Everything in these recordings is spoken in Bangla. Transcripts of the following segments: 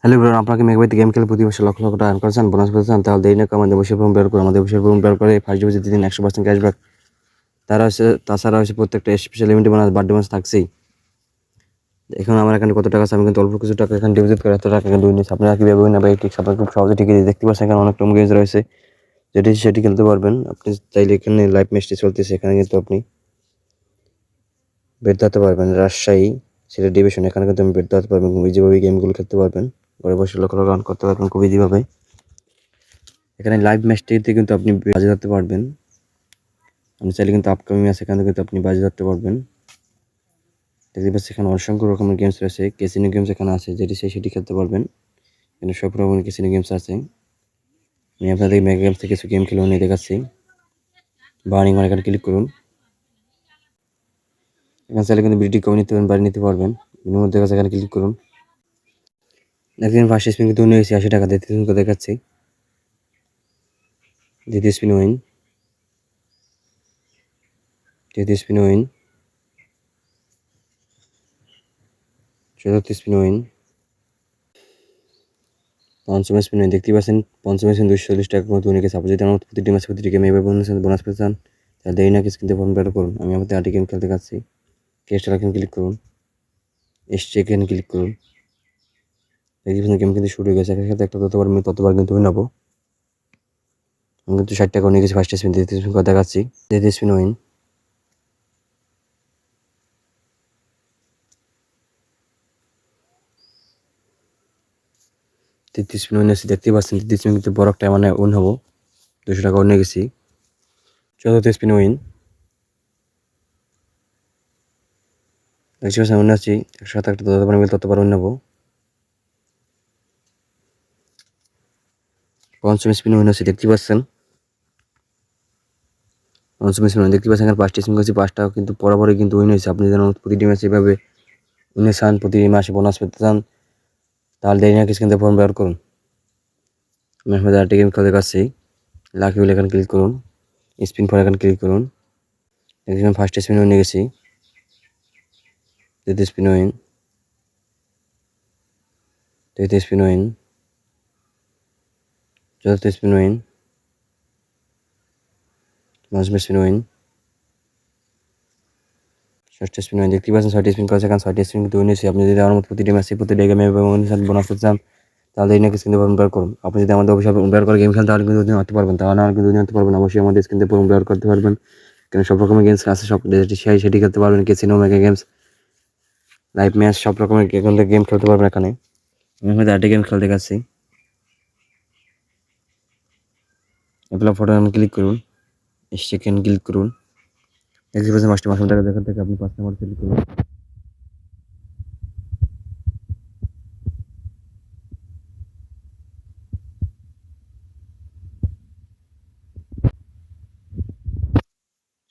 হ্যালো ব্রান, আপনাকে মেগাবাইতে গেম খেলে প্রতি বছর লক্ষ লক্ষ টাকা আর্ন করেছেন, বোনাস পেয়েছেন, তাহলে দেরি না করে আমাদের অবশ্যই ফর্ম বের করুন। আমাদের অবশ্যই ফর্ম বের করে ফার্স্ট ডিপোজিট দিন 100% ক্যাশব্যাক। তাছাড়া হচ্ছে প্রত্যেকটা special limited bonus, birthday bonus থাকছেই। এখন আমার এখানে কত টাকা আছে, আমি কিন্তু অল্প কিছু টাকা এখানে ডিপোজিট করে এত টাকা কিন্তু নিচ্ছি। আপনারা কীভাবে না ভাই ঠিক আপনারা খুব সহজে ঠিকই দেখতে পাচ্ছেন এখানে অনেক টম গেমস রয়েছে, সেটি খেলতে পারবেন। আপনি চাইলে এখানে লাইভ ম্যাচটি চলতেছে, এখানে কিন্তু আপনি বেট ধরতে পারবেন। রাজশাহী সিলেট ডিভিশন, এখানে কিন্তু আমি বেট ধরতে পারবেন, খুব ইজিভাবে গেমগুলো খেলতে পারবেন, ঘরে বসে লক্ষ লক্ষ রান করতে পারবেন খুব ইজিভাবে। এখানে লাইভ ম্যাচটিতে কিন্তু আপনি বাজি ধরতে পারবেন। আপনি চাইলে কিন্তু আপকামিং ম্যাচ এখানে কিন্তু আপনি বাজি ধরতে পারবেন। দেখতে পাচ্ছি এখানে অসংখ্য রকমের গেমস রয়েছে, ক্যাসিনো গেমস এখানে আছে, সেটি খেলতে পারবেন। এখানে সব রকমের ক্যাসিনো গেমস আছে। আমি আপনাদের মেগা গেমস থেকে কিছু গেম খেলে নিয়ে দেখাচ্ছি। বার্নিং মানে এখানে ক্লিক করুন। এখানে চাইলে কিন্তু বিটি কমে নিতে পারবেন, বাড়ি নিতে পারবেন। বিনিময় দেখা এখানে ক্লিক করুন। দেখবেন ফার্স্ট স্পিন কিন্তু 80 টাকা, দ্বিতীয় স্পিন দেখাচ্ছি। দ্বিতীয় স্পিন উইন, তৃতীয় স্পিন উইন, চতুর্থ স্পিন উইন, পঞ্চম স্পিন উইন। দেখতে পাচ্ছেন পঞ্চম স্পিন 240 টাকা মতো উইনে গেছে। আপনি যদি আমার প্রতিটি ম্যাচ প্রতিটি গেমে এভাবে বোনাস পেতে চান, তাহলে দেরি না কিছু কিন্তু ফর্ম বের করুন। আমি আমাদের 8টি গেম খেলতে যাচ্ছি। কেস্টার এখানে ক্লিক করুন, এসছে এখানে ক্লিক করুন। দেখতে পাচ্ছেন গেম কিন্তু শুরু হয়ে গেছে। এখানে একটা ততবার কিন্তু উইন হবো। আমি কিন্তু 60 টাকা নিয়ে গেছি ফার্স্ট স্পিন, দ্বিতীয় স্পিন করে দেখাচ্ছি। দ্বিতীয় স্পিন উইন, তৃতীয় স্পিন উইন আছে। দেখতে পাচ্ছেন তৃতীয় স্পিন কিন্তু বড় একটা মানে উইন হবো, 200 টাকা নিয়ে গেছি। চতুর্থ স্পিন উইন, দেখতে পাচ্ছেন উইন আছি। 107 একটা ততবার উইন হবো। পঞ্চম স্পিন উইন আছে, দেখতে পাচ্ছেন। পঞ্চম স্পিন দেখতে পাচ্ছেন এখানে 5টি স্পিন করেছি, 5টাও কিন্তু বরাবরই কিন্তু উইন হয়েছে। আপনি যেন প্রতিটি ম্যাচে এভাবে উইনে চান, প্রতি মাসে বোনাস পেতে চান, তাহলে দেরি না কিছু কিন্তু ফর্ম বের করুন। আমি আপনাদের 8টি গেম খেলতে পারছি। লাকি উইল এখানে ক্লিক করুন, স্পিন ফর এখানে ক্লিক করুন। দেখবেন ফার্স্ট স্পিন উইনে গেছি, দ্বিতীয় স্পিন উইন, তৃতীয় স্পিন উইন, চতুর্থ স্পিন উইন, পঞ্চম স্পিন উইন, ষষ্ঠ স্পিন উইন। দেখতে পাচ্ছেন 6টি স্পিন করেছে, কারণ 6টি স্পিন কিন্তু উইন হয়েছে। আপনি যদি আমার মতো প্রতিটি ম্যাচে প্রতিটি গেমে বোনাস পেতে চান, তাহলে এই নাকি স্ক্রিনে ফর্ম বের করুন। আপনি যদি আমাদের অফিসে বের করে গেম খেলেন, তাহলে কিন্তু দুদিন হতে পারবেন, তাহলে আর কিন্তু দুদিন হতে পারবেন। অবশ্যই আমাদের স্ক্রিনে ফর্ম বের করতে পারবেন, কারণ সব রকমের গেমস আছে, সব সেটি খেলতে পারবেন। Casino, mega games, live match, সব রকমের গেম খেলতে পারবেন এখানে। আমি হয়তো 8টি গেম খেলতে গেছি। এগুলো ফটো আমি ক্লিক করুন, সেকেন্ড ক্লিক করুন। দেখতে পাচ্ছেন মাসে টাকা দেখার থেকে আপনি 5 নাম্বার ক্লিক করুন।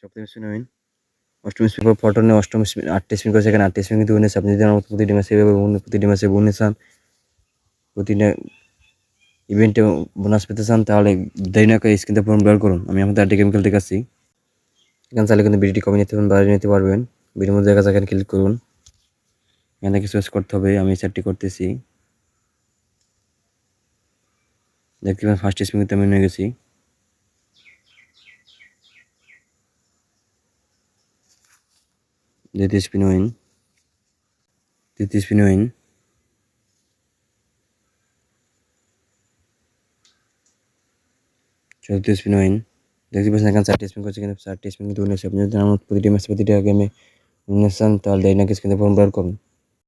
সপ্তম স্পিন উইন, অষ্টম স্পিন ফটো নিয়ে অষ্টম স্পিন 8টি স্পিন করেছে, এখানে 8টি স্পিন কিন্তু উইন হয়েছে। আপনি যদি আমার প্রতিটি ম্যাচে প্রতিটি ম্যাচে উইন চান, প্রতিটা ইভেন্টে বোনাস পেতে চান, তাহলে দেরি না করে স্ক্রিনে ফর্ম বের করুন। আমি আমাদের 8টি গেম খেলতে গেছি। এখানে চাইলে কিন্তু বিডিটি কমে নিতে পারবেন, বাড়িয়ে নিতে পারবেন। বিনিময় জায়গা এখানে ক্লিক করুন। এখানে কিছু করতে হবে, আমি সেটটি করতেছি। দেখতে পাবেন ফার্স্ট স্পিন কিন্তু আমি নিয়ে গেছি। দ্বিতীয় স্পিন উইন, তৃতীয় স্পিন উইন, চতুর্থ স্পিন উইন। দেখতে পাচ্ছেন এখানে 4টি স্পিন করছে, কিন্তু 4টি স্পিন কিন্তু উইন হয়েছে। আপনি যদি আমার প্রতিটি ম্যাচ প্রতিটা গেমে উইন চান, তাহলে দেরি না কিছু কিন্তু ফর্ম বের করুন।